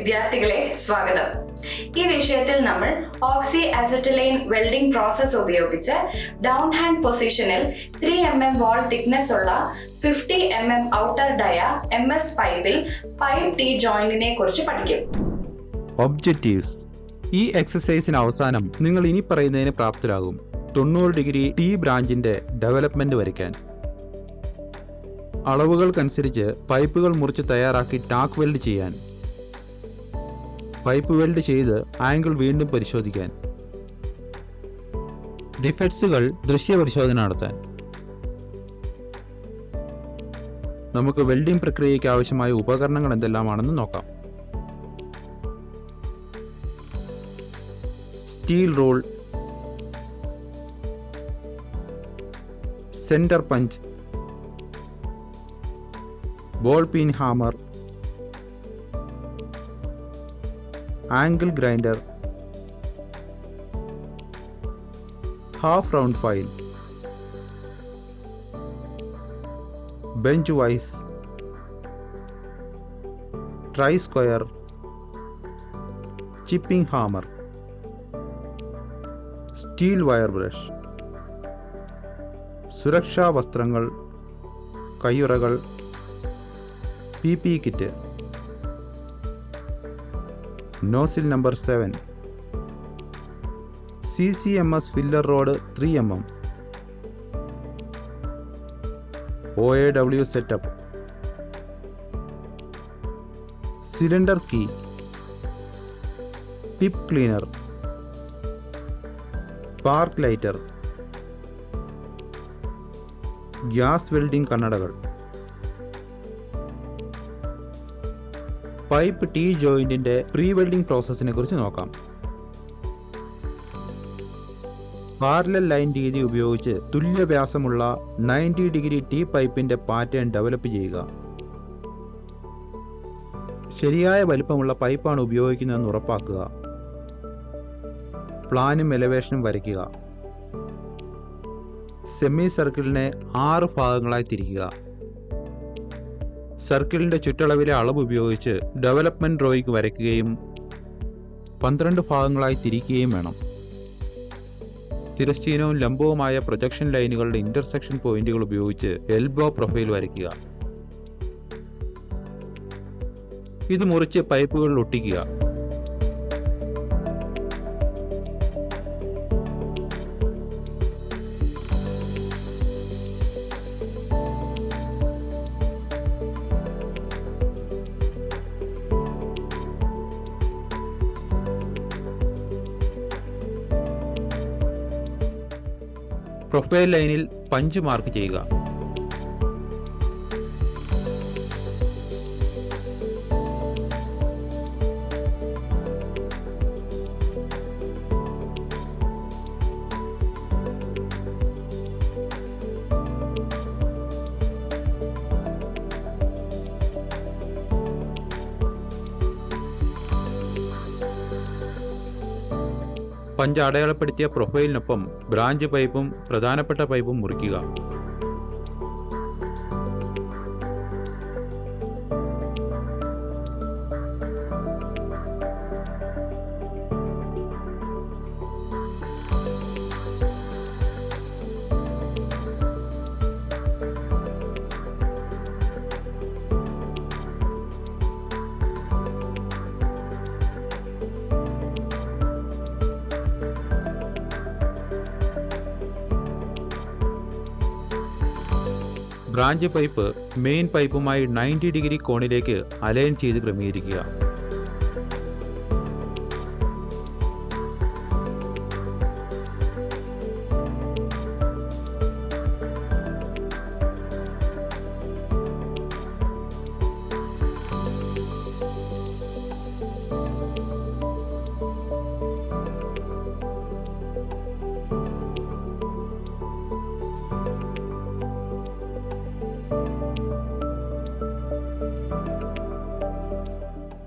വിദ്യാർത്ഥികളെ സ്വാഗതം. ഈ വിഷയത്തിൽ നമ്മൾ ഓക്സി അസറ്റൈലൈൻ വെൽഡിംഗ് പ്രോസസ് ഉപയോഗിച്ച് ഡൗൺ ഹാൻഡ് പൊസിഷനിൽ 3 mm വാൾ തിക്നെസ് ഉള്ള 50 mm ഔട്ടർ ഡയ MS പൈപ്പിൽ പൈപ്പ് ടി ജോയിന്റിനെ കുറിച്ച് പഠിക്കും. ഒബ്ജക്റ്റീവ്സ്: ഈ എക്സസൈസിന് അവസാനം നിങ്ങൾ ഇനി പറയുന്നതിന് പ്രാപ്തരാകും. 90 ഡിഗ്രി ടി ബ്രാഞ്ചിന്റെ ഡെവലപ്മെന്റ് വരയ്ക്കാൻ, അളവുകൾക്കനുസരിച്ച് പൈപ്പുകൾ മുറിച്ച് തയ്യാറാക്കി ടാക്ക് വെൽഡ് ചെയ്യാൻ, പൈപ്പ് വെൽഡ് ചെയ്ത് ആംഗിൾ വീണ്ടും പരിശോധിക്കാൻ, ഡിഫെക്ട്സുകൾ ദൃശ്യപരിശോധന നടത്താൻ. നമുക്ക് വെൽഡിംഗ് പ്രക്രിയയ്ക്ക് ആവശ്യമായ ഉപകരണങ്ങൾ എന്തെല്ലാമാണെന്ന് നോക്കാം. Steel rule, centre punch, ball peen hammer, angle grinder, half round file, bench vice, try square, chipping hammer, steel wire brush, സുരക്ഷാ വസ്ത്രങ്ങൾ, കയ്യുറകൾ, PP kit, nozzle number 7, CCMS filler rod 3 mm, OAW setup, cylinder key, tip cleaner, spark lighter, gas welding കണ്ണടകൾ. Pipe T ജോയിന്റിന്റെ pre welding പ്രോസസ്സിനെ കുറിച്ച് നോക്കാം. Parallel line രീതി ഉപയോഗിച്ച് തുല്യ വ്യാസമുള്ള 90 ഡിഗ്രി ടി പൈപ്പിന്റെ പാറ്റേൺ ഡെവലപ്പ് ചെയ്യുക. ശരിയായ വലിപ്പമുള്ള പൈപ്പാണ് ഉപയോഗിക്കുന്നതെന്ന് ഉറപ്പാക്കുക. പ്ലാനും എലവേഷനും വരയ്ക്കുക. സെമി സർക്കിളിനെ 6 ഭാഗങ്ങളായി തിരിക്കുക. സർക്കിളിന്റെ ചുറ്റളവിലെ അളവ് ഉപയോഗിച്ച് ഡെവലപ്മെന്റ് ഡ്രോയിങ് വരയ്ക്കുകയും 12 ഭാഗങ്ങളായി തിരിക്കുകയും വേണം. തിരശ്ചീനവും ലംബവുമായ പ്രൊജക്ഷൻ ലൈനുകളുടെ ഇന്റർസെക്ഷൻ പോയിന്റുകൾ ഉപയോഗിച്ച് എൽബോ പ്രൊഫൈൽ വരയ്ക്കുക. ഇത് മുറിച്ച് പൈപ്പുകളിൽ ഒട്ടിക്കുക. പ്രൊഫൈൽ ലൈനിൽ പഞ്ച് മാർക്ക് ചെയ്യുക. പഞ്ച് അടയാളപ്പെടുത്തിയ പ്രൊഫൈലിനൊപ്പം ബ്രാഞ്ച് പൈപ്പും പ്രധാനപ്പെട്ട പൈപ്പും മുറിക്കുക. ബ്രാഞ്ച് പൈപ്പ് മെയിൻ പൈപ്പുമായി 90 ഡിഗ്രി കോണിലേക്ക് അലൈൻ ചെയ്ത് ക്രമീകരിക്കുക.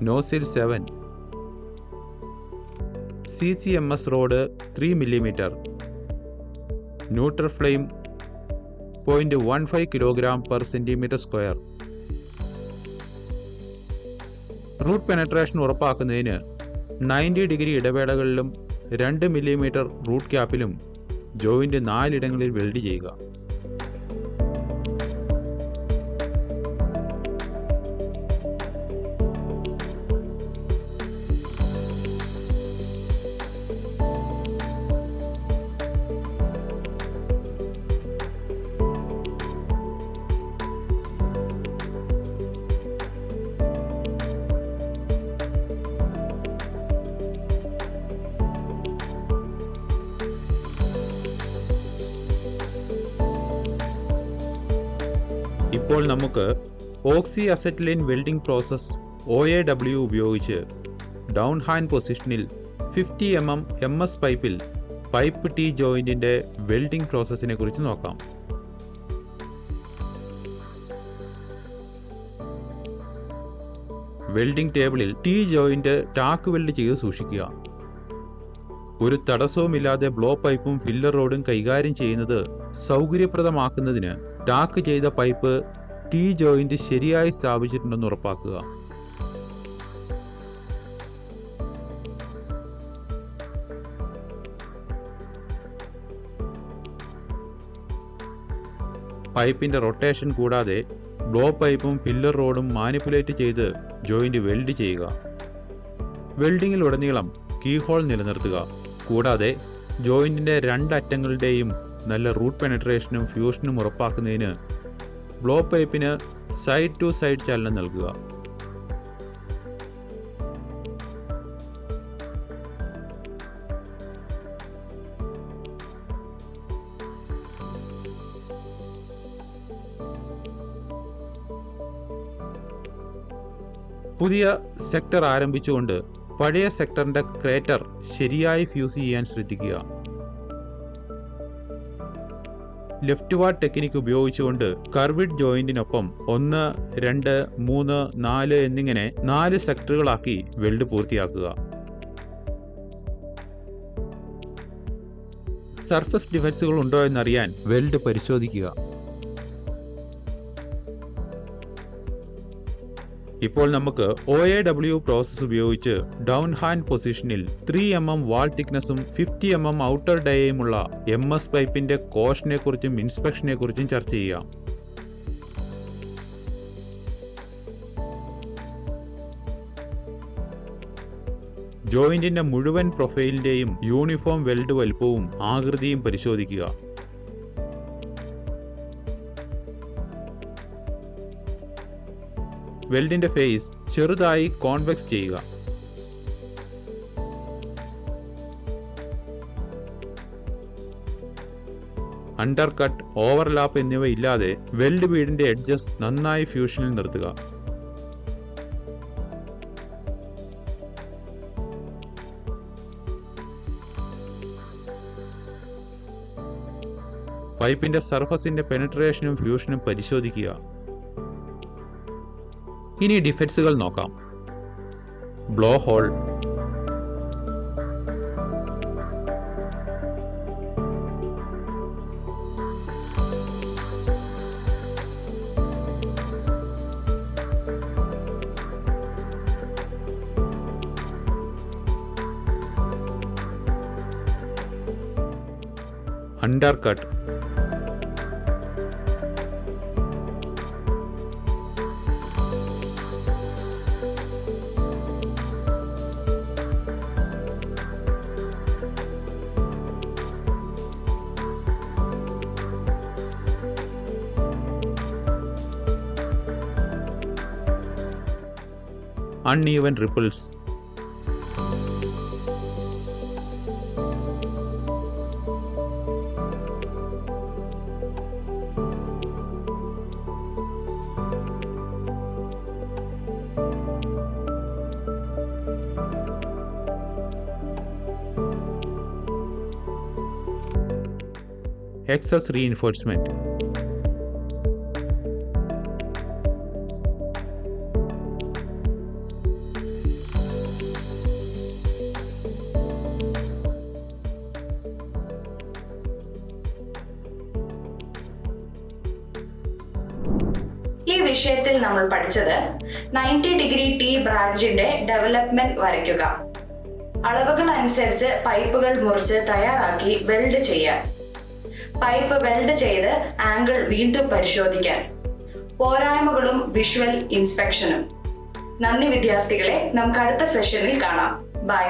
Nozzle 7, CCMS rod 3 mm, neutral flame 0.15 kg/cm², root penetration ഉറപ്പാക്കുന്നതിന് 90 ഡിഗ്രി ഇടവേളകളിലും 2 മില്ലിമീറ്റർ റൂട്ട് ക്യാപ്പിലും ജോയിന്റ് 4 ഇടങ്ങളിൽ വെൽഡ് ചെയ്യുക. ഇപ്പോൾ നമുക്ക് oxy acetylene welding process OAW ഉപയോഗിച്ച് ഡൗൺ ഹാൻഡ് പൊസിഷനിൽ 50 mm MS പൈപ്പിൽ പൈപ്പ് T ജോയിന്റിന്റെ വെൽഡിംഗ് പ്രോസസ്സിനെ കുറിച്ച് നോക്കാം. വെൽഡിംഗ് ടേബിളിൽ T ജോയിന്റ് ടാക്ക് വെൽഡ് ചെയ്ത് സൂക്ഷിക്കുക. ഒരു തടസ്സവുമില്ലാതെ ബ്ലോ പൈപ്പും ഫില്ലർ റോഡും കൈകാര്യം ചെയ്യുന്നത് സൗകര്യപ്രദമാക്കുന്നതിന് ടാക്ക് ചെയ്ത പൈപ്പ് T ജോയിന്റ് ശരിയായി സ്ഥാപിച്ചിട്ടുണ്ടെന്ന് ഉറപ്പാക്കുക. പൈപ്പിന്റെ റൊട്ടേഷൻ കൂടാതെ ബ്ലോ പൈപ്പും ഫില്ലർ റോഡും മാനിപ്പുലേറ്റ് ചെയ്ത് ജോയിന്റ് വെൽഡ് ചെയ്യുക. വെൽഡിങ്ങിലുടനീളം കീഹോൾ നിലനിർത്തുക. കൂടാതെ ജോയിന്റിന്റെ 2 അറ്റങ്ങളുടെയും നല്ല റൂട്ട് പെനട്രേഷനും ഫ്യൂഷനും ഉറപ്പാക്കുന്നതിന് ബ്ലോ പൈപ്പിന് സൈഡ് ടു സൈഡ് ചലനം നൽകുക. പുതിയ സെക്ടർ ആരംഭിച്ചുകൊണ്ട് പഴയ സെക്ടറിന്റെ ക്രേറ്റർ ശരിയായി ഫ്യൂസ് ചെയ്യാൻ ശ്രദ്ധിക്കുക. ലെഫ്റ്റ് വാർഡ് ടെക്നിക്ക് ഉപയോഗിച്ചുകൊണ്ട് കർവിഡ് ജോയിന്റിനൊപ്പം 1, 2, 3, 4 എന്നിങ്ങനെ 4 സെക്ടറുകളാക്കി വെൽഡ് പൂർത്തിയാക്കുക. സർഫസ് ഡിഫക്ട്സുകൾ ഉണ്ടോ എന്നറിയാൻ വെൽഡ് പരിശോധിക്കുക. ഇപ്പോൾ നമുക്ക് OAW പ്രോസസ് ഉപയോഗിച്ച് ഡൗൺ ഹാൻഡ് പൊസിഷനിൽ 3 mm വാൾ തിക്നെസ്സും 50 mm ഔട്ടർ ഡയയുമുള്ള MS പൈപ്പിന്റെ കോഷനെ കുറിച്ചും ഇൻസ്പെക്ഷനെ കുറിച്ചും ചർച്ച ചെയ്യാം. ജോയിന്റിന്റെ മുഴുവൻ പ്രൊഫൈലിന്റെയും യൂണിഫോം വെൽഡ് വലുപ്പവും ആകൃതിയും പരിശോധിക്കുക. വെൽഡിന്റെ ഫേസ് ചെറുതായി കോൺവെക്സ് ചെയ്യുക. അണ്ടർകട്ട്, ഓവർലാപ്പ് എന്നിവ ഇല്ലാതെ വെൽഡ് ബീഡിന്റെ എഡ്ജസ് നന്നായി ഫ്യൂഷനിൽ നിർത്തുക. പൈപ്പിന്റെ സർഫസിന്റെ പെനട്രേഷനും ഫ്യൂഷനും പരിശോധിക്കുക. ഇനി ഡിഫക്ട്സുകൾ നോക്കാം. Blow hole, undercut, uneven ripples, excess reinforcement. ഈ വിഷയത്തിൽ നമ്മൾ പഠിച്ചത് 90° T ബ്രാഞ്ചിന്റെ ഡെവലപ്മെന്റ് വരയ്ക്കുക, അളവുകൾ അനുസരിച്ച് പൈപ്പുകൾ മുറിച്ച് തയ്യാറാക്കി വെൽഡ് ചെയ്യാൻ, പൈപ്പ് വെൽഡ് ചെയ്ത് ആംഗിൾ വീണ്ടും പരിശോധിക്കാൻ, പോരായ്മകളും വിഷ്വൽ ഇൻസ്പെക്ഷനും. നന്ദി വിദ്യാർത്ഥികളെ, നമുക്ക് അടുത്ത സെഷനിൽ കാണാം. ബൈ.